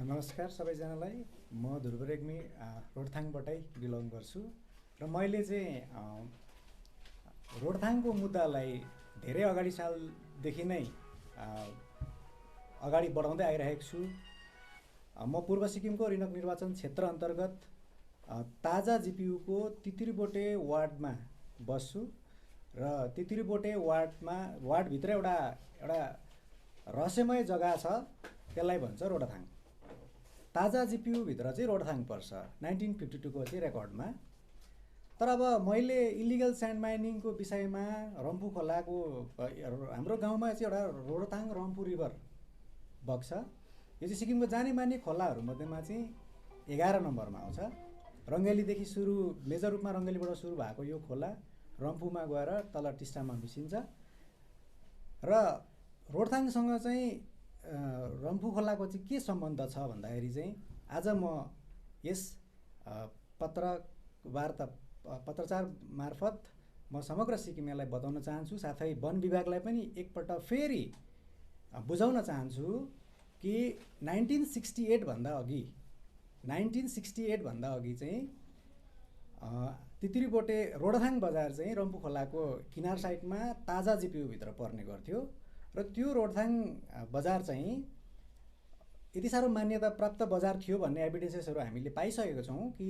नमस्कार सबैजनालाई। म ध्रुव रेग्मी रोडथाङबाटै बिलङ गर्छु र मैले चाहिँ रोडथाङको मुद्दालाई धेरै अगाडि सालदेखि नै अगाडि बढाउँदै आइरहेको छु। म पूर्व सिक्किमको रिनक निर्वाचन क्षेत्र अन्तर्गत ताजा जिपियुको तित्रीबोटे वार्डमा बस्छु र तित्रीबोटे वार्डभित्र एउटा रहस्यमय जग्गा छ, त्यसलाई भन्छ रोडथाङ। ताजा जिपियुभित्र चाहिँ रोडथाङ पर्छ 1952 को चाहिँ रेकर्डमा। तर अब मैले इलिगल स्यान्ड माइनिङको विषयमा रम्फू खोलाको हाम्रो गाउँमा चाहिँ एउटा रोडथाङ रम्फू रिभर बग्छ। यो चाहिँ सिक्किमको जानी मानी खोलाहरूमध्येमा चाहिँ 11 नम्बरमा आउँछ। रङ्गेलीदेखि सुरु, मेजर रूपमा रङ्गेलीबाट सुरु भएको यो खोला रम्फूमा गएर तल टिस्टामा मिसिन्छ र रोडथाङसँग चाहिँ रम्फू खोलाको चाहिँ के सम्बन्ध छ भन्दाखेरि चाहिँ आज म यस पत्रचार मार्फत म समग्र सिक्किमेलाई बताउन चाहन्छु, साथै वन विभागलाई पनि एकपल्ट फेरि बुझाउन चाहन्छु कि 1968 भन्दा अघि चाहिँ तित्रीबोटे रोडथाङ बजार चाहिँ रम्फू खोलाको किनार साइडमा ताजा जिपियुभित्र पर्ने गर्थ्यो र त्यो रोडथाङ बजार चाहिँ यति साह्रो मान्यता प्राप्त बजार थियो भन्ने एभिडेन्सेसहरू हामीले पाइसकेको छौँ कि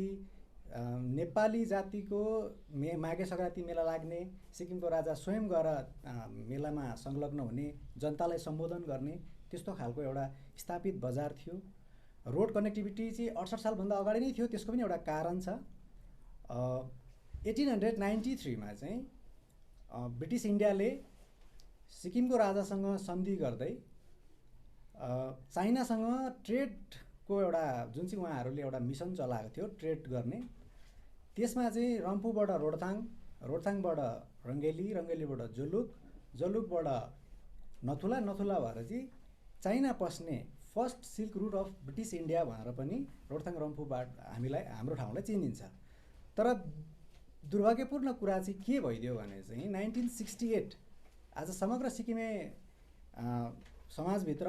नेपाली जातिको माघे सङ्क्रान्ति मेला लाग्ने, सिक्किमको राजा स्वयं गएर मेलामा संलग्न हुने, जनतालाई सम्बोधन गर्ने त्यस्तो खालको एउटा स्थापित बजार थियो। रोड कनेक्टिभिटी चाहिँ 68 सालभन्दा अगाडि नै थियो। त्यसको पनि एउटा कारण छ। 1893 मा चाहिँ ब्रिटिस इन्डियाले सिक्किमको राजासँग सन्धि गर्दै चाइनासँग ट्रेडको एउटा जुन चाहिँ उहाँहरूले एउटा मिसन चलाएको थियो ट्रेड गर्ने, त्यसमा चाहिँ रम्फूबाट रोडथाङ, रोडथाङबाट रङ्गेली, रङ्गेलीबाट जोलुकबाट नथुला भएर चाहिँ चाइना पस्ने first silk route of British India भनेर पनि रोडथाङ रम्फूबाट हाम्रो ठाउँलाई चिनिन्छ। तर दुर्भाग्यपूर्ण कुरा चाहिँ के भइदियो भने चाहिँ 1968 आज समग्र सिक्किमे समाजभित्र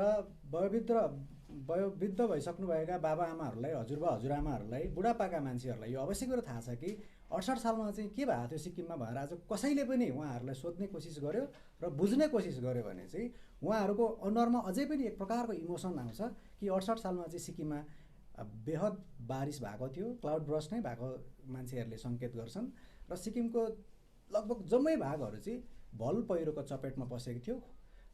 वयोवृद्ध भइसक्नुभएका बाबाआमाहरूलाई, हजुरबा हजुरआमाहरूलाई, बुढापाका मान्छेहरूलाई यो अवश्य कुरो थाहा छ कि 68 सालमा चाहिँ के भएको थियो सिक्किममा भनेर आज कसैले पनि उहाँहरूलाई सोध्ने कोसिस गर्यो र बुझ्ने कोसिस गर्यो भने चाहिँ उहाँहरूको अनुहारमा अझै पनि एक प्रकारको इमोसन आउँछ कि 68 सालमा चाहिँ सिक्किममा बेहद बारिस भएको थियो, क्लाउड ब्रस्ट नै भएको मान्छेहरूले सङ्केत गर्छन् र सिक्किमको लगभग जम्मै भागहरू चाहिँ भल पहिरोको चपेटमा पसेको थियो।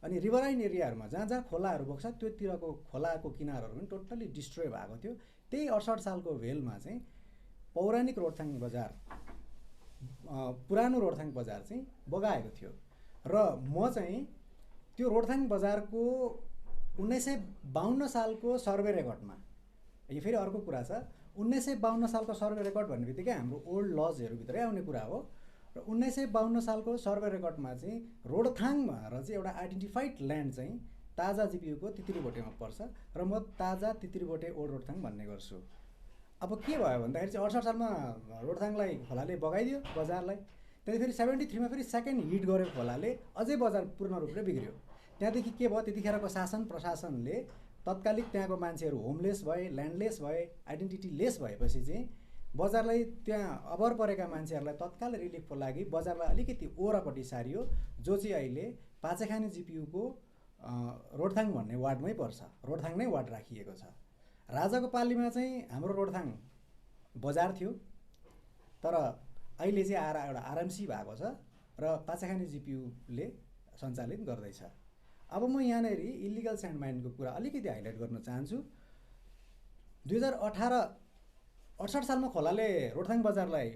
अनि रिभराइन एरियाहरूमा जहाँ खोलाहरू बग्छ त्योतिरको खोलाको किनारहरू पनि टोटल्ली डिस्ट्रोय भएको थियो। त्यही 68 सालको भेलमा चाहिँ पौराणिक रोडथाङ बजार, पुरानो रोडथाङ बजार चाहिँ बगाएको थियो र म चाहिँ त्यो रोडथाङ बजारको 1952 सालको सर्वे रेकर्डमा, यो फेरि अर्को कुरा छ, 1952 सालको सर्वे रेकर्ड भन्ने बित्तिकै हाम्रो ओल्ड लजहरूभित्रै आउने कुरा हो र 1952 सालको सर्वे रेकर्डमा चाहिँ रोडथाङ भनेर चाहिँ एउटा आइडेन्टिफाइड ल्यान्ड चाहिँ ताजा जिपियुको तित्रीबोटेमा पर्छ र म ताजा तित्रीबोटे ओल्ड रोडथाङ भन्ने गर्छु। अब के भयो भन्दाखेरि चाहिँ 68 सालमा रोडथाङलाई खोलाले बगाइदियो बजारलाई। त्यहाँदेखि फेरि 73 मा फेरि सेकेन्ड हिट गऱ्यो खोलाले, अझै बजार पूर्ण रूपले बिग्रियो। त्यहाँदेखि के भयो, त्यतिखेरको शासन प्रशासनले तत्कालिक त्यहाँको मान्छेहरू होमलेस भए, ल्यान्डलेस भए, आइडेन्टिटी लेस भएपछि चाहिँ बजारलाई, त्यहाँ अभर परेका मान्छेहरूलाई तत्काल रिलिफको लागि बजारलाई अलिकति ओरापट्टि सारियो, जो चाहिँ अहिले पाचेखानी जिपियुको रोडथाङ भन्ने वार्डमै पर्छ। रोडथाङ नै वार्ड राखिएको छ। राजाको पालीमा चाहिँ हाम्रो रोडथाङ बजार थियो, तर अहिले चाहिँ आएर एउटा आरएमसी भएको छ र पाचेखानी जिपियुले सञ्चालित गर्दैछ। अब म यहाँनिर इलिगल स्यान्ड माइनिङको कुरा अलिकति हाइलाइट गर्न चाहन्छु। 68 सालमा खोलाले रोडथाङ बजारलाई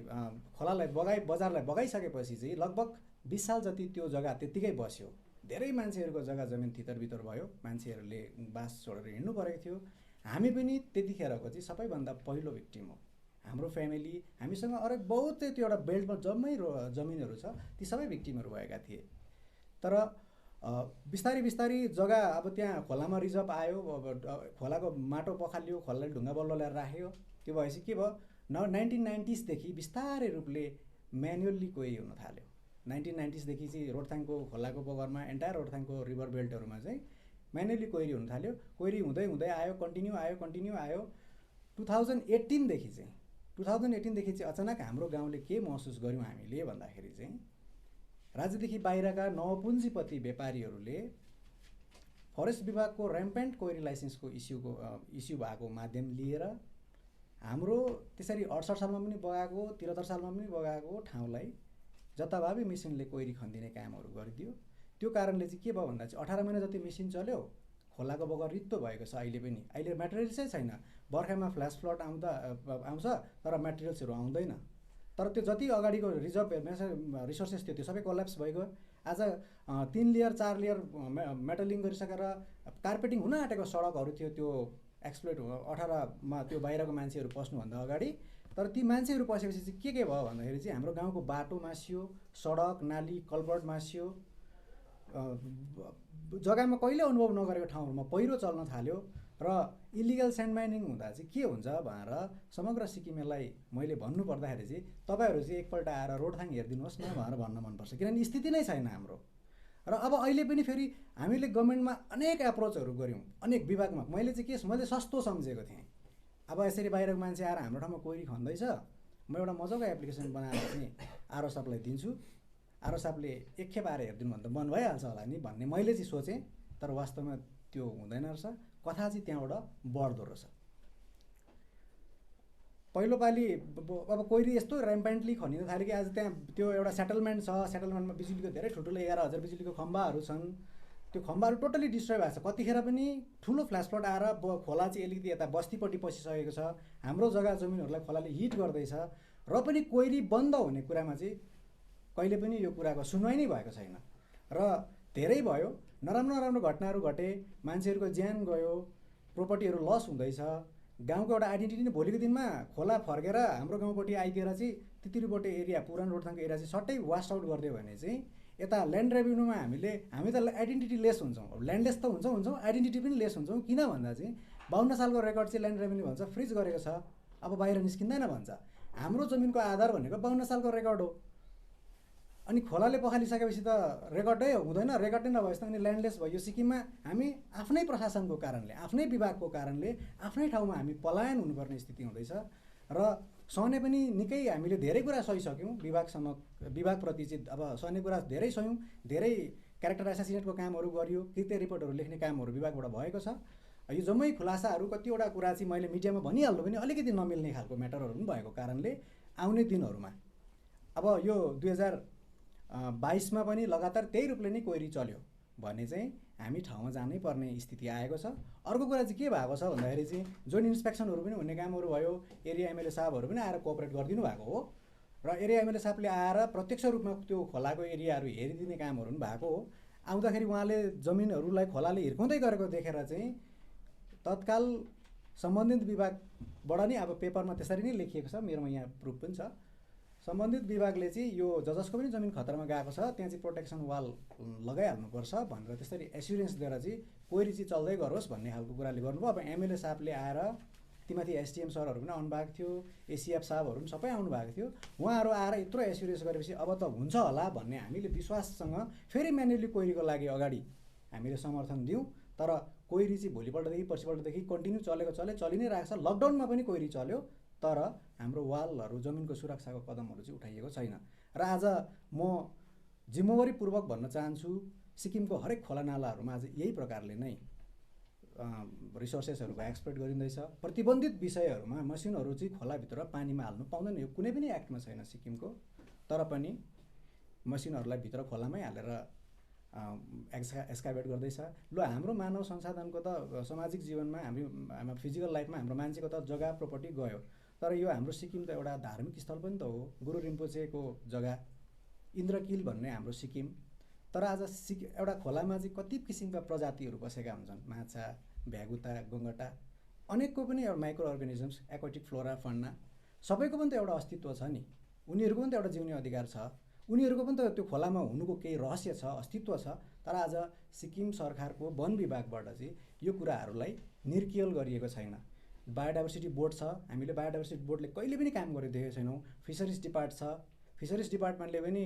बगाइसकेपछि चाहिँ लगभग 20 साल जति त्यो जग्गा त्यत्तिकै बस्यो। धेरै मान्छेहरूको जग्गा जमिन तितर-बितर भयो, मान्छेहरूले बास छोडेर हिँड्नु परेको थियो। हामी पनि त्यतिखेरको चाहिँ सबैभन्दा पहिलो भिक्टिम हो। हाम्रो फ्यामिली, हामीसँग अरू बहुतै त्यो एउटा बेल्टमा जम्मै जमिनहरू छ, ती सबै भिक्टिमहरू भएका थिए। तर बिस्तारै जग्गा अब त्यहाँ खोलामा रिजर्भ आयो, खोलाको माटो पखालियो, खोलाले ढुङ्गा बल्ल ल्याएर राख्यो। त्यो भएपछि के भयो, 1990s देखि बिस्तारै रूपले म्यानुअल्ली कोही हुन थाल्यो। 1990s देखि चाहिँ रोडथाङको खोलाको बगरमा एन्टायर रोडथाङको रिभर बेल्टहरूमा चाहिँ म्यानुअली कोइरी हुन थाल्यो। कोइरी हुँदै हुँदै आयो, कन्टिन्यू आयो 2018 देखि चाहिँ अचानक हाम्रो गाउँले के महसुस गर्यौँ हामीले भन्दाखेरि चाहिँ राज्यदेखि बाहिरका नवपुञ्जीपति व्यापारीहरूले फरेस्ट विभागको ऱ्याम्पेन्ट कोइरी लाइसेन्सको इस्यु भएको माध्यम लिएर हाम्रो त्यसरी 68 सालमा पनि बगाएको 73 सालमा पनि बगाएको ठाउँलाई जताभावी मेसिनले कोइरी खनिदिने कामहरू गरिदियो। त्यो कारणले चाहिँ के भयो भन्दा चाहिँ 18 महिना जति मेसिन चल्यो, खोलाको बगर रित्तो भएको छ। अहिले मेटेरियल्सै छैन। बर्खामा फ्ल्यास फ्लड आउँछ तर मेटेरियल्सहरू आउँदैन। तर त्यो जति अगाडिको रिजर्भ रिसोर्सेस थियो त्यो सबै कोल्याप्स भइगयो। आज 3 लेयर 4 लेयर मेटलिङ गरिसकेर कार्पेटिङ हुन आँटेको सडकहरू थियो त्यो एक्सप्लोइट 18मा त्यो बाहिरको मान्छेहरू पस्नुभन्दा अगाडि। तर ती मान्छेहरू पसेपछि चाहिँ के भयो भन्दाखेरि चाहिँ हाम्रो गाउँको बाटो मासियो, सडक नाली कल्भर्ट मासियो, जग्गामा कहिले अनुभव नगरेको ठाउँहरूमा पहिरो चल्न थाल्यो र इलिगल स्यान्ड माइनिङ हुँदा चाहिँ के हुन्छ भनेर समग्र सिक्किमेलाई मैले भन्नु पर्दाखेरि चाहिँ तपाईँहरू चाहिँ एकपल्ट आएर रोडथाङ हेरिदिनुहोस् न भनेर भन्न मनपर्छ। किनभने स्थिति नै छैन हाम्रो। र अब अहिले पनि फेरि हामीले गभर्मेन्टमा अनेक एप्रोचहरू गऱ्यौँ, अनेक विभागमा। मैले सस्तो सम्झेको थिएँ। अब यसरी बाहिरको मान्छे आएर हाम्रो ठाउँमा कोइरी खन्दैछ, म एउटा मजाको एप्लिकेसन बनाएर चाहिँ आरओसापलाई दिन्छु, आरओसापले एकखेप आएर हेरिदिनु भने त बन्द भइहाल्छ होला नि भन्ने मैले चाहिँ सोचेँ। तर वास्तवमा त्यो हुँदैन रहेछ। कथा चाहिँ त्यहाँबाट बढ्दो रहेछ। पहिलोपालि अब कोइरी यस्तो ऱ्याम्पेन्टली खनिन थाल्यो कि आज त्यहाँ त्यो एउटा सेटलमेन्ट छ। सेटलमेन्टमा बिजुलीको धेरै ठुल्ठुलो 11,000 बिजुलीको खम्बाहरू छन्। त्यो खम्बाहरू टोटली डिस्ट्रोय भएको छ। कतिखेर पनि ठुलो फ्ल्यास फ्लड आएर खोला चाहिँ अलिकति यता बस्तीपट्टि पसिसकेको छ। हाम्रो जग्गा जमिनहरूलाई खोलाले हिट गर्दैछ र पनि कोइरी बन्द हुने कुरामा चाहिँ कहिले पनि यो कुराको सुनवाई नै भएको छैन। र धेरै भयो, नराम्रो घटनाहरू घटे, मान्छेहरूको ज्यान गयो, प्रोपर्टीहरू लस हुँदैछ। गाउँको एउटा आइडेन्टिटी नै भोलिको दिनमा खोला फर्केर हाम्रो गाउँपट्टि आइदिएर चाहिँ तितिरीपट्टि एरिया पुरानो रोडथाङको एरिया चाहिँ सट्टै वास आउट गरिदियो भने चाहिँ यता ल्यान्ड रेभेन्यूमा हामी त आइडेन्टिटी लेस हुन्छौँ। ल्यान्डलेस त हुन्छौँ, आइडेन्टिटी पनि लेस हुन्छौँ। किन भन्दा चाहिँ 52 सालको रेकर्ड चाहिँ ल्यान्ड रेभेन्यू भन्छ फ्रिज गरेको छ, अब बाहिर निस्किँदैन भन्छ। हाम्रो जमिनको आधार भनेको 52 सालको रेकर्ड हो। अनि खोलाले पखालिसकेपछि त रेकर्डै हुँदैन। रेकर्डै नभएपछि त अनि ल्यान्डलेस भयो। सिक्किममा हामी आफ्नै प्रशासनको कारणले, आफ्नै विभागको कारणले आफ्नै ठाउँमा हामी पलायन हुनुपर्ने स्थिति हुँदैछ। र सहने पनि निकै हामीले धेरै कुरा सहिसक्यौँ। विभागप्रति चाहिँ अब सहने कुरा धेरै सह्यौँ। धेरै क्यारेक्टर एसासिनेटको कामहरू गरियो, कृत्य रिपोर्टहरू लेख्ने कामहरू विभागबाट भएको छ। यो जम्मै खुलासाहरू कतिवटा कुरा चाहिँ मैले मिडियामा भनिहाल्नु पनि अलिकति नमिल्ने खालको म्याटरहरू पनि भएको कारणले आउने दिनहरूमा अब यो 2022मा पनि लगातार त्यही रूपले नै कोइरी चल्यो भने चाहिँ हामी ठाउँमा जानै पर्ने स्थिति आएको छ। अर्को कुरा चाहिँ के भएको छ भन्दाखेरि चाहिँ जोन इन्स्पेक्सनहरू पनि हुने कामहरू भयो। एरिया एमएलए साहबहरू पनि आएर कोअपरेट गरिदिनु भएको हो र एरिया एमएलए साहबले आएर प्रत्यक्ष रूपमा त्यो खोलाको एरियाहरू हेरिदिने कामहरू पनि भएको हो। आउँदाखेरि उहाँले जमिनहरूलाई खोलाले हिर्काउँदै गरेको देखेर चाहिँ तत्काल सम्बन्धित विभागबाट नै अब पेपरमा त्यसरी नै लेखिएको छ, मेरोमा यहाँ प्रुफ पनि छ। सम्बन्धित विभागले चाहिँ यो जसको पनि जमिन खतरामा गएको छ त्यहाँ चाहिँ प्रोटेक्सन वाल लगाइहाल्नुपर्छ भनेर त्यसरी एस्युरेन्स दिएर चाहिँ कोइरी चाहिँ चल्दै गरोस् भन्ने खालको कुराले गर्नुभयो। अब एमएलए साहबले आएर तीमाथि एसडिएम सरहरू पनि आउनु भएको थियो, एसिएफ साहबहरू पनि सबै आउनु भएको थियो। उहाँहरू आएर यत्रो एस्युरेन्स गरेपछि अब त हुन्छ होला भन्ने हामीले विश्वाससँग फेरि म्यानुअली कोइरीको लागि अगाडि हामीले समर्थन दियौँ। तर कोइरी चाहिँ भोलिपल्टदेखि पर्सिपल्टदेखि कन्टिन्यू चलि नै रहेको छ। लकडाउनमा पनि कोइरी चल्यो तर हाम्रो वालहरू जमिनको सुरक्षाको कदमहरू चाहिँ उठाइएको छैन। र आज म जिम्मेवारीपूर्वक भन्न चाहन्छु सिक्किमको हरेक खोला नालाहरूमा आज यही प्रकारले नै रिसोर्सेसहरूको एक्सप्लोइट गरिँदैछ। प्रतिबन्धित विषयहरूमा मसिनहरू चाहिँ खोलाभित्र पानीमा हाल्नु पाउँदैन, यो कुनै पनि एक्टमा छैन सिक्किमको। तर पनि मसिनहरूलाई भित्र खोलामै हालेर एक्सकाभेट गर्दैछ। ल हाम्रो मानव संसाधनको त सामाजिक जीवनमा हाम्रो फिजिकल लाइफमा हाम्रो मान्छेको त जग्गा प्रोपर्टी गयो। तर यो हाम्रो सिक्किम त एउटा धार्मिक स्थल पनि त हो, गुरु रिम्पोचेको जग्गा, इन्द्रकिल भन्ने हाम्रो सिक्किम। तर आज एउटा खोलामा चाहिँ कति किसिमका प्रजातिहरू बसेका हुन्छन्, माछा, भ्यागुता, गङ्गटा, अनेकको पनि एउटा माइक्रो अर्गानिजम्स, एक्वाटिक फ्लोरा फन्ना, सबैको पनि त एउटा अस्तित्व छ नि। उनीहरूको पनि त एउटा जिउने अधिकार छ। उनीहरूको पनि त त्यो खोलामा हुनुको केही रहस्य छ, अस्तित्व छ। तर आज सिक्किम सरकारको वन विभागबाट चाहिँ यो कुराहरूलाई निर्कियल गरिएको छैन। बायोडाइभर्सिटी बोर्ड छ, हामीले बायोडाइभर्सिटी बोर्डले कहिले पनि काम गरिदिएको छैनौँ। फिसरिज डिपार्ट छ, फिसरिज डिपार्टमेन्टले पनि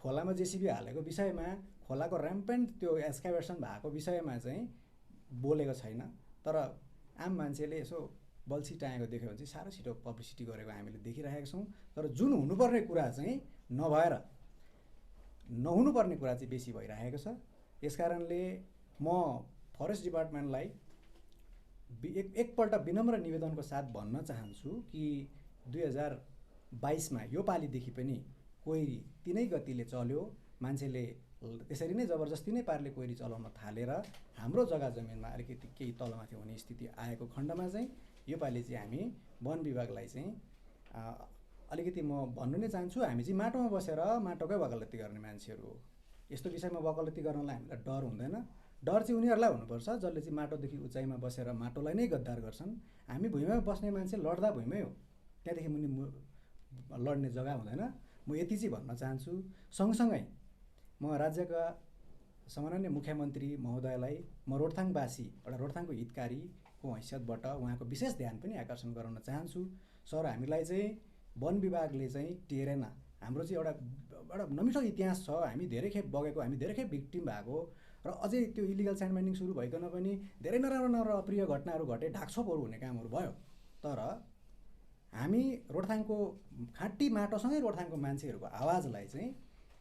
खोलामा जेसिबी हालेको विषयमा, खोलाको ऱ्याम्पेन्ट त्यो एक्सकाभेसन भएको विषयमा चाहिँ बोलेको छैन, तर आम मान्छेले यसो बल्छी टाँगेको देख्यो भने चाहिँ साह्रो छिटो पब्लिसिटी गरेको हामीले देखिरहेका छौँ। तर जुन हुनुपर्ने कुरा चाहिँ नभएर नहुनुपर्ने कुरा चाहिँ बेसी भइरहेको छ। यस कारणले म फरेस्ट डिपार्टमेन्टलाई एकपल्ट विनम्र निवेदनको साथ भन्न चाहन्छु कि 2022मा यो पालिदेखि पनि कोइरी तिनै गतिले चल्यो, मान्छेले त्यसरी नै जबरजस्ती नै पारले कोइरी चलाउन थालेर हाम्रो जग्गा जमिनमा अलिकति केही तलमाथि हुने स्थिति आएको खण्डमा चाहिँ यो पालि चाहिँ हामी वन विभागलाई चाहिँ अलिकति म भन्नु नै चाहन्छु, हामी चाहिँ माटोमा बसेर माटोकै वकालती गर्ने मान्छेहरू हो। यस्तो विषयमा वकालती गर्नलाई हामीलाई डर हुँदैन। डर चाहिँ उनीहरूलाई हुनुपर्छ जसले चाहिँ माटोदेखि उचाइमा बसेर माटोलाई नै गद्दार गर्छन्। हामी भुइँमा बस्ने मान्छे लड्दा भुइँमै हो, त्यहाँदेखि मुनि लड्ने जग्गा हुँदैन। म यति चाहिँ भन्न चाहन्छु। सँगसँगै म राज्यका सम्माननीय मुख्यमन्त्री महोदयलाई म रोडथाङवासी एउटा रोडथाङको हितकारीको हैसियतबाट उहाँको विशेष ध्यान पनि आकर्षण गराउन चाहन्छु। सर, हामीलाई चाहिँ वन विभागले चाहिँ टेरेन, हाम्रो चाहिँ एउटा नमिठो इतिहास छ, हामी धेरै खेप बगेको, हामी धेरै खेप भिक्टिम भएको र अझै त्यो इलिगल स्यान्ड माइनिङ सुरु भइकन पनि धेरै नराम्रो अप्रिय घटनाहरू घटे, ढाकछोपहरू हुने कामहरू भयो। तर हामी रोडथाङको खाँटी माटोसँगै रोडथाङको मान्छेहरूको आवाजलाई चाहिँ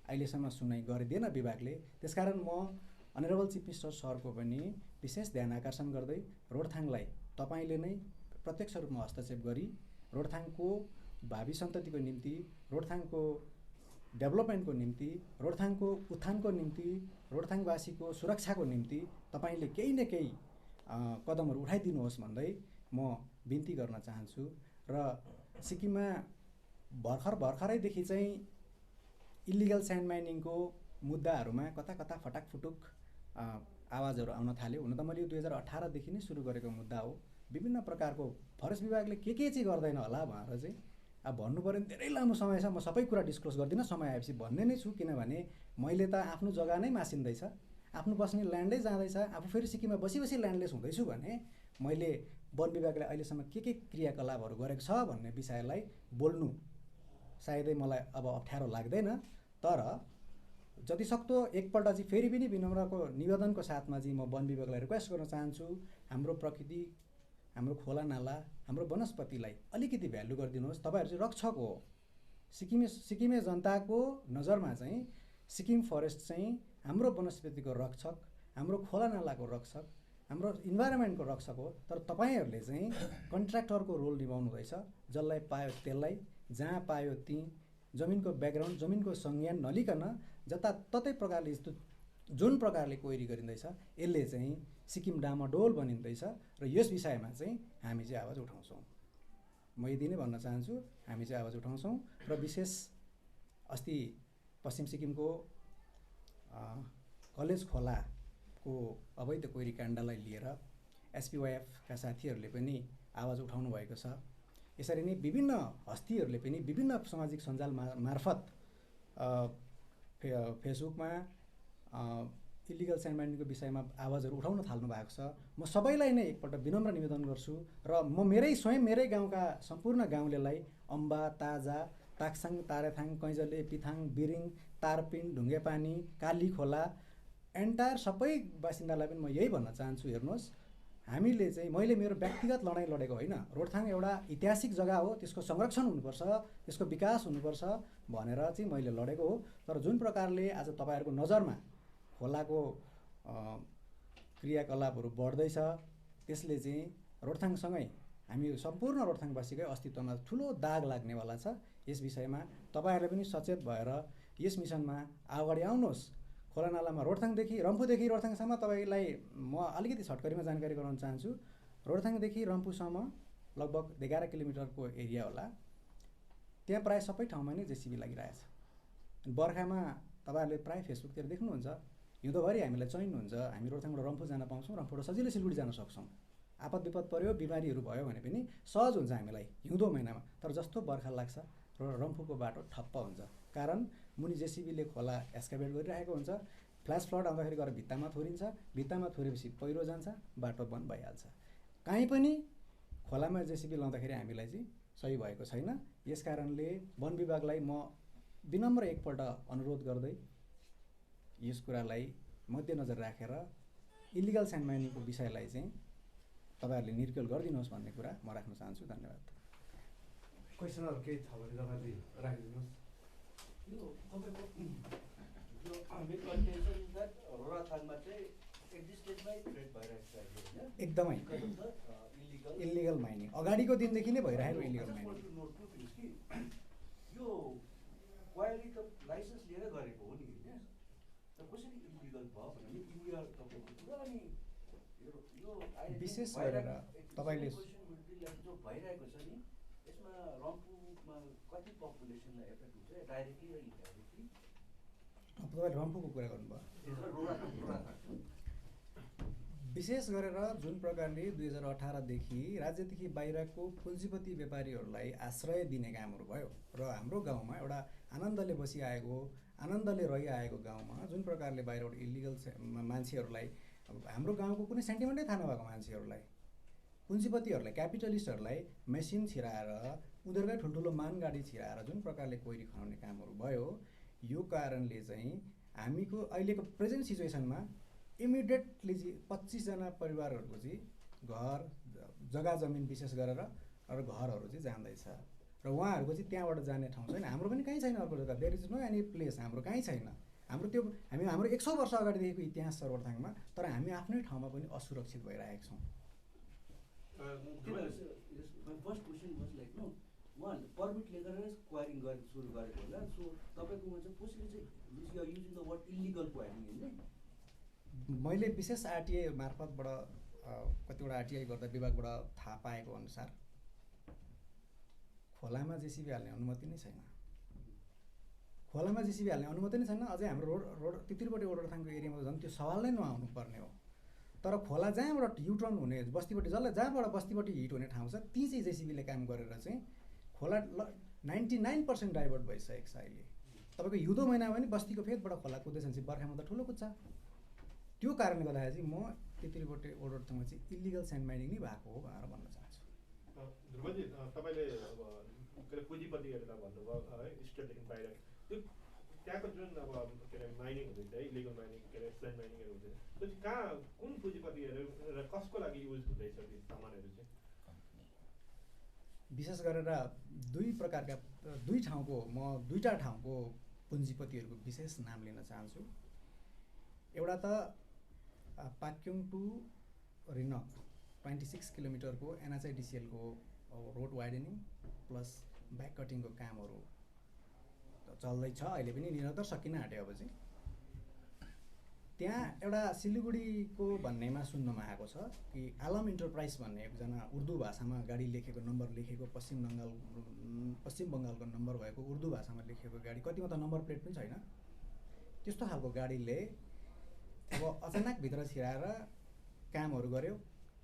अहिलेसम्म सुनाइ गरिदिएन विभागले। त्यसकारण म अनरेबल चिफ मिनिस्टर सरको पनि विशेष ध्यान आकर्षण गर्दै रोडथाङलाई तपाईँले नै प्रत्यक्ष रूपमा हस्तक्षेप गरी रोडथाङको भावी सन्ततिको निम्ति, रोडथाङको डेभलपमेन्टको निम्ति, रोडथाङको उत्थानको निम्ति, रोडथाङवासीको सुरक्षाको निम्ति तपाईँले केही न केही कदमहरू उठाइदिनुहोस् भन्दै म बिन्ती गर्न चाहन्छु। र सिक्किममा भर्खरैदेखि चाहिँ इलिगल स्यान्ड माइनिङको मुद्दाहरूमा कता कता फटाकफुटुक आवाजहरू आउन थाल्यो। हुन त मैले यो 2018देखि नै सुरु गरेको मुद्दा हो। विभिन्न प्रकारको फरेस्ट विभागले के चाहिँ गर्दैन होला भनेर चाहिँ अब भन्नु पऱ्यो भने धेरै लामो समय छ। म सबै कुरा डिस्क्लोज गर्दिनँ, समय आएपछि भन्ने नै छु। किनभने मैले त आफ्नो जग्गा नै मासिँदैछ, आफ्नो बस्ने ल्यान्डै जाँदैछ, आफू फेरि सिक्किममा बसी ल्यान्डलेस हुँदैछु भने मैले वन विभागले अहिलेसम्म के क्रियाकलापहरू गरेको छ भन्ने विषयलाई बोल्नु सायदै मलाई अब अप्ठ्यारो लाग्दैन। तर जतिसक्दो एकपल्ट चाहिँ फेरि पनि विनम्रको निवेदनको साथमा चाहिँ म वन विभागलाई रिक्वेस्ट गर्न चाहन्छु, हाम्रो प्रकृति, हाम्रो खोला नाला, हाम्रो वनस्पतिलाई अलिकति भ्यालु गरिदिनुहोस्। तपाईँहरू चाहिँ रक्षक हो। सिक्किमे जनताको नजरमा चाहिँ सिक्किम फरेस्ट चाहिँ हाम्रो वनस्पतिको रक्षक, हाम्रो खोला नालाको रक्षक, हाम्रो इन्भाइरोमेन्टको रक्षक हो। तर तपाईँहरूले चाहिँ कन्ट्र्याक्टरको रोल निभाउनु हुँदैछ। जसलाई पायो त्यसलाई, जहाँ पायो त्यहीँ, जमिनको ब्याकग्राउन्ड, जमिनको संज्ञान नलिकन जताततै प्रकारले यस्तो जुन प्रकारले कोइरी गरिँदैछ यसले चाहिँ सिक्किम डामाडोल बनिँदैछ र यस विषयमा चाहिँ हामी चाहिँ आवाज उठाउँछौँ। म यति नै भन्न चाहन्छु, हामी चाहिँ आवाज उठाउँछौँ। र विशेष अस्ति पश्चिम सिक्किमको कलेज खोलाको अवैध कोइरी काण्डलाई लिएर एसपिवाइएफका साथीहरूले पनि आवाज उठाउनु भएको छ। यसरी नै विभिन्न हस्तीहरूले पनि विभिन्न सामाजिक सञ्जाल मार्फत फेसबुकमा इलिगल स्यान्ड माइनिङको विषयमा आवाजहरू उठाउन थाल्नु भएको छ। म सबैलाई नै एकपल्ट विनम्र निवेदन गर्छु र म स्वयं मेरै गाउँका सम्पूर्ण गाउँलेलाई अम्बा, ताजा, ताक्साङ, तारेथाङ, कैँजले, पिथाङ, बिरिङ, तारपिन, ढुङ्गेपानी, काली खोला एन्टायर सबै बासिन्दालाई पनि म यही भन्न चाहन्छु, हेर्नुहोस्, हामीले चाहिँ मैले मेरो व्यक्तिगत लडाइँ लडेको होइन। रोडथाङ एउटा ऐतिहासिक जग्गा हो, त्यसको संरक्षण हुनुपर्छ, त्यसको विकास हुनुपर्छ भनेर चाहिँ मैले लडेको हो। तर जुन प्रकारले आज तपाईँहरूको नजरमा खोलाको क्रियाकलापहरू बढ्दैछ त्यसले चाहिँ रोडथाङसँगै हामी सम्पूर्ण रोडथाङवासीकै अस्तित्वमा ठुलो दाग लाग्नेवाला छ। यस विषयमा तपाईँहरूले पनि सचेत भएर यस मिसनमा अगाडि आउनुहोस्। खोला नालामा रोडथाङदेखि रम्फूदेखि रोडथाङसम्म तपाईँलाई म अलिकति छटकरीमा जानकारी गराउन चाहन्छु। रोडथाङदेखि रम्फूसम्म लगभग 11 किलोमिटरको एरिया होला। त्यहाँ प्रायः सबै ठाउँमा नै जेसिबी लागिरहेछ। बर्खामा तपाईँहरूले प्रायः फेसबुकतिर देख्नुहुन्छ, हिउँदोभरि हामीलाई चाहिनुहुन्छ, हामी रोडथाङबाट रम्फू जान पाउँछौँ, रम्फूबाट सजिलै सिलगढी जान सक्छौँ। आपद विपद पऱ्यो, बिमारीहरू भयो भने पनि सहज हुन्छ हामीलाई हिउँदो महिनामा। तर जस्तो बर्खा लाग्छ र रम्फूको बाटो ठप्प हुन्छ, कारण मुनि जेसिबीले खोला एक्सकाभेट गरिरहेको हुन्छ। फ्ल्यास फ्लड आउँदाखेरि गएर भित्तामा थोरिन्छ, भित्तामा थोरेपछि पहिरो जान्छ, बाटो बन्द भइहाल्छ। काहीँ पनि खोलामा जेसिबी लाउँदाखेरि हामीलाई चाहिँ सही भएको छैन। यस कारणले वन विभागलाई म विनम्र एकपल्ट अनुरोध गर्दै यस कुरालाई मध्यनजर राखेर इलिगल स्यान्ड माइनिङको विषयलाई चाहिँ तपाईँहरूले निर्क्युल गरिदिनुहोस् भन्ने कुरा म राख्न चाहन्छु। धन्यवाद। क्वेसनहरू केही छ भने तपाईँले राखिदिनुहोस्। यो तपाईँको यो मेरो कन्टेन्सन इज द्याट रोराथाङमा चाहिँ एक्जिस्टेन्समै ट्रेड भइरहेको छ अहिले होइन? एकदमै इलिगल माइनिङ अगाडिको दिनदेखि नै भइरहेको illegal mining. Note two things कि यो क्वारी त लाइसेन्स लिएर गरेको हो नि होइन? तर कसरी इलिगल भयो भने इन्डिया तपाईँको कुरा अनि यो विशेष गरेर तपाईँले जो भइरहेको छ नि यसमा रम्फूमा कति पपुलेसनलाई एफेक्ट हुन्छ डाइरेक्टली र इन्डाइरेक्टली? तपाईँले रम्फूको कुरा गर्नुभयो। विशेष गरेर जुन प्रकारले 2018देखि राज्यदेखि बाहिरको पुँजीपति व्यापारीहरूलाई आश्रय दिने कामहरू भयो र हाम्रो गाउँमा एउटा आनन्दले बसिआएको आनन्दले रहिआएको गाउँमा जुन प्रकारले बाहिरबाट इलिगल मान्छेहरूलाई हाम्रो गाउँको कुनै सेन्टिमेन्टै थाहा नभएको मान्छेहरूलाई पुँजीपतिहरूलाई क्यापिटलिस्टहरूलाई मेसिन छिराएर उनीहरूकै ठुल्ठुलो मान गाडी छिराएर जुन प्रकारले कोइरी खनाउने कामहरू भयो यो कारणले चाहिँ हामीको अहिलेको प्रेजेन्ट सिचुएसनमा इमिडिएटली चाहिँ 25 जना परिवारहरूको चाहिँ घर जग्गा जमिन विशेष गरेर र घरहरू चाहिँ जाँदैछ र उहाँहरूको चाहिँ त्यहाँबाट जाने ठाउँ छैन। हाम्रो पनि कहीँ छैन अर्को जग्गा। There is no any place. हाम्रो कहीँ छैन। हाम्रो त्यो हाम्रो 100 वर्ष अगाडिदेखिको इतिहास छ रोहताङमा, तर हामी आफ्नै ठाउँमा पनि असुरक्षित भइरहेका छौँ। First question was like no one permit लिएर क्वारिङ सुरु गरेको होला। सो तपाईँकोमा चाहिँ कसरी चाहिँ you are using the word illegal quarrying होइन? मैले विशेष आरटिआई मार्फतबाट कतिवटा आरटिआई गर्दा विभागबाट थाहा पाएको अनुसार खोलामा जेसिबी हाल्ने अनुमति नै छैन। खोलामा जेसिबी हाल्ने अनुमति नै छैन। अझै हाम्रो रोड तित्रीपट्टि ओडरथाङको एरियामा झन् त्यो सवाल नै नआउनु पर्ने हो। तर खोला जहाँबाट युटर्न हुने बस्तीपट्टि जहाँबाट बस्तीपट्टि हिट हुने ठाउँ छ ती चाहिँ जेसिबीले काम गरेर चाहिँ खोला 99% डाइभर्ट भइसकेको छ अहिले। तपाईँको हिउँदो महिनामा पनि बस्तीको फेदबाट खोला कुद्दैछ भने चाहिँ बर्खामा त ठुलो कुद्छ। त्यो कारणले गर्दाखेरि चाहिँ म तित्रीपट्टि ओडरथाङमा चाहिँ इलिगल स्यान्ड माइनिङ नै भएको हो भनेर भन्न चाहन्छु। ध्रुवजी तपाईँले अब के अरे पुँजीपतिहरूलाई भन्नुभयो है स्टेटदेखि बाहिर त्यो त्यहाँको जुन अब के अरे माइनिङ हुँदैछ है इलिगल माइनिङ के अरे स्यान्ड माइनिङहरू हुँदैछ त्यो चाहिँ कहाँ कुन पुँजीपतिहरू र कसको लागि युज हुँदैछ त्यो सामानहरू चाहिँ? विशेष गरेर दुईवटा ठाउँको पुँजीपतिहरूको विशेष नाम लिन चाहन्छु। एउटा त पाक्योङ टु रिनक 26 किलोमिटरको एनएचआइडिसिएलको रोड वाइडनिङ प्लस ब्याक कटिङको कामहरू चल्दैछ। अहिले पनि निरन्तर सकिन आँट्यो। अब चाहिँ त्यहाँ एउटा सिलिगुडीको भन्नेमा सुन्नमा आएको छ कि आलम इन्टरप्राइज भन्ने एकजना उर्दू भाषामा गाडी लेखेको नम्बर लेखेको पश्चिम बङ्गालको नम्बर भएको उर्दू भाषामा लेखेको गाडी, कतिमा त नम्बर प्लेट पनि छैन, त्यस्तो खालको गाडीले अब अचानक भित्र छिराएर कामहरू गर्यो।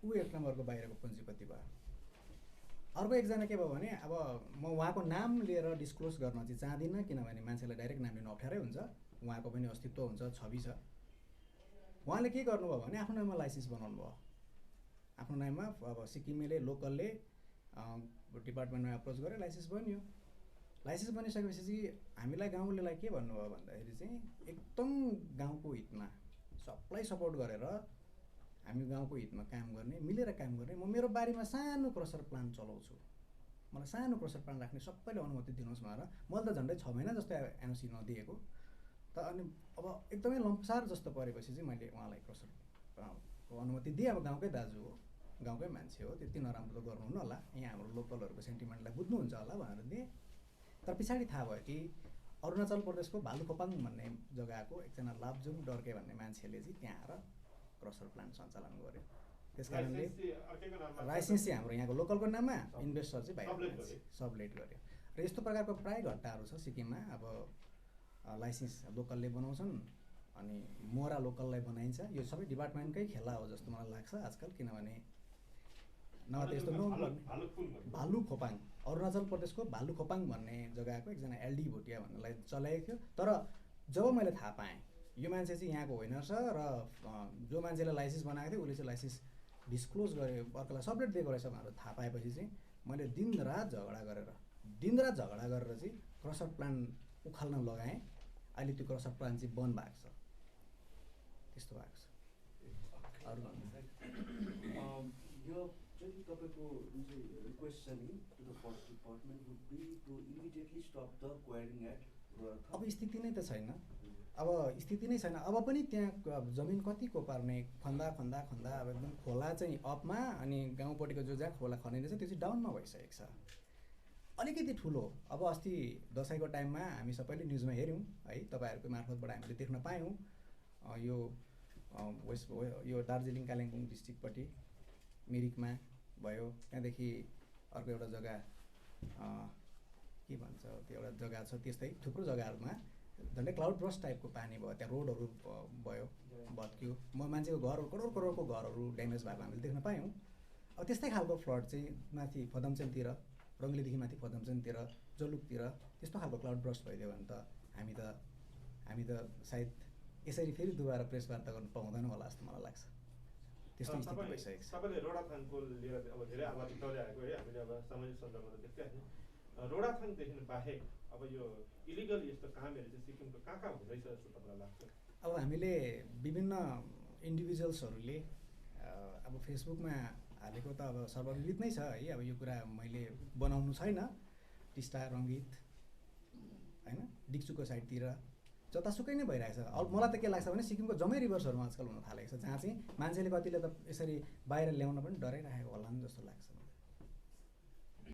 ऊ एक नम्बरको बाहिरको पुँजीपति भयो। अर्को एकजना के भयो भने अब म उहाँको नाम लिएर डिस्क्लोज गर्न चाहिँ चाहदिनँ, किनभने मान्छेलाई डाइरेक्ट नाम लिनु अप्ठ्यारै हुन्छ। उहाँको पनि अस्तित्व हुन्छ, छवि छ। उहाँले के गर्नुभयो भने आफ्नो नाममा लाइसेन्स बनाउनु भयो। आफ्नो नाममा अब सिक्किमेले लोकलले डिपार्टमेन्टमा एप्रोच गरे, लाइसेन्स बन्यो। लाइसेन्स बनिसकेपछि चाहिँ हामीलाई गाउँलेलाई के भन्नुभयो भन्दाखेरि चाहिँ एकदम गाउँको हितमा सबलाई सपोर्ट गरेर हामी गाउँको हितमा काम गर्ने, मिलेर काम गर्ने, म मेरो बारीमा सानो क्रसर प्लान्ट चलाउँछु, मलाई सानो क्रसर प्लान्ट राख्ने सबैले अनुमति दिनुहोस् भनेर मैले त झन्डै 6 महिना जस्तो एनओसी नदिएको त। अनि अब एकदमै लम्पसार जस्तो परेपछि चाहिँ मैले उहाँलाई क्रसरको अनुमति दिएँ। अब गाउँकै दाजु हो, गाउँकै मान्छे हो, त्यति नराम्रो त गर्नुहुन्न होला, यहाँ हाम्रो लोकलहरूको सेन्टिमेन्टलाई बुझ्नुहुन्छ होला भनेर दिएँ। तर पछाडि थाहा भयो कि अरुणाचल प्रदेशको भालुखोपाङ भन्ने जग्गाको एकजना लाप्जुङ डर्के भन्ने मान्छेले चाहिँ त्यहाँ आएर क्रसर प्लान्ट सञ्चालन गर्यो। त्यस कारणले लाइसेन्स चाहिँ हाम्रो यहाँको लोकलको नाममा, इन्भेस्टर चाहिँ बाहिर सबलेट गर्यो। र यस्तो प्रकारको प्राय घटनाहरू छ सिक्किममा। अब लाइसेन्स लोकलले बनाउँछन् अनि मोरा लोकललाई बनाइन्छ। यो सबै डिपार्टमेन्टकै खेला हो जस्तो मलाई लाग्छ आजकल, किनभने नभए त यस्तो भालुखोपाङ अरुणाचल प्रदेशको भालुखोपाङ भन्ने जग्गाको एकजना एलडी भोटिया भन्नेलाई चलाएको थियो। तर जब मैले थाहा पाएँ यो मान्छे चाहिँ यहाँको होइन रहेछ र जो मान्छेले लाइसेन्स बनाएको थियो उसले चाहिँ लाइसेन्स डिस्क्लोज गर्यो, अर्कोलाई सबलेट दिएको रहेछ भनेर थाहा पाएपछि चाहिँ मैले दिनरात झगडा गरेर चाहिँ क्रसर प्लान्ट उखाल्न लगाएँ। अहिले त्यो क्रसर प्लान्ट चाहिँ बन्द भएको छ। त्यस्तो भएको छ। अरू भन्नु यो जति तपाईँको जुन चाहिँ रिक्वेस्ट छ नि to the forest department would be to immediately stop the quarrying at अब स्थिति नै त छैन, अब स्थिति नै छैन। अब पनि त्यहाँ जमिन कतिको पर्ने खन्दा खन्दा खन्दा अब एकदम खोला चाहिँ अपमा अनि गाउँपट्टिको जो जहाँ खोला खनिँदैछ त्यो चाहिँ डाउनमा भइसकेको छ। अलिकति ठुलो अब अस्ति दसैँको टाइममा हामी सबैले न्युजमा हेऱ्यौँ है, तपाईँहरूको मार्फतबाट हामीले देख्न पायौँ। यो वेस्ट यो दार्जिलिङ कालिम्पोङ डिस्ट्रिक्टपट्टि मिरिकमा भयो, त्यहाँदेखि अर्को एउटा जग्गा के भन्छ त्यो एउटा जग्गा छ, त्यस्तै थुप्रो जग्गाहरूमा झन्डै क्लाउड ब्रस्ट टाइपको पानी भयो, त्यहाँ रोडहरू भयो भत्कियो, मान्छेको घरहरू करोड करोडको घरहरू ड्यामेज भएको हामीले देख्न पायौँ। अब त्यस्तै खालको फ्लड चाहिँ माथि फदमचेनतिर, रङ्गलीदेखि माथि फदमचेनतिर, जलुकतिर त्यस्तो खालको क्लाउड ब्रस्ट भइदियो भने त हामी त सायद यसरी फेरि दुबारा प्रेस वार्ता गर्नु पाउँदैन होला जस्तो मलाई लाग्छ। त्यस्तो स्थिति भइसकेको छ। तपाईँले रोडाथाङको लिएर अब धेरै आवाज उठाउँदै आएको है, हामीले अब सामाजिक सञ्जालमा देख्दै आयौँ। रोडाथाङदेखि बाहेक अब यो इलिगल यस्तो कामहरू चाहिँ सिक्किमको कहाँ हुँदैछ जस्तो तपाईँलाई लाग्छ? अब हामीले विभिन्न इन्डिभिजुअल्सहरूले अब फेसबुकमा हालेको त अब सर्वविदित नै छ है, अब यो कुरा मैले बनाउनु छैन। टिस्टा, रङ्गीत होइन, डिक्चुको साइडतिर जतासुकै नै भइरहेछ। अब मलाई त के लाग्छ भने सिक्किमको जम्मै रिभर्सहरूमा आजकल हुन थालेको छ, जहाँ चाहिँ मान्छेले कतिले त यसरी बाहिर ल्याउन पनि डराइरहेको होला नि जस्तो लाग्छ।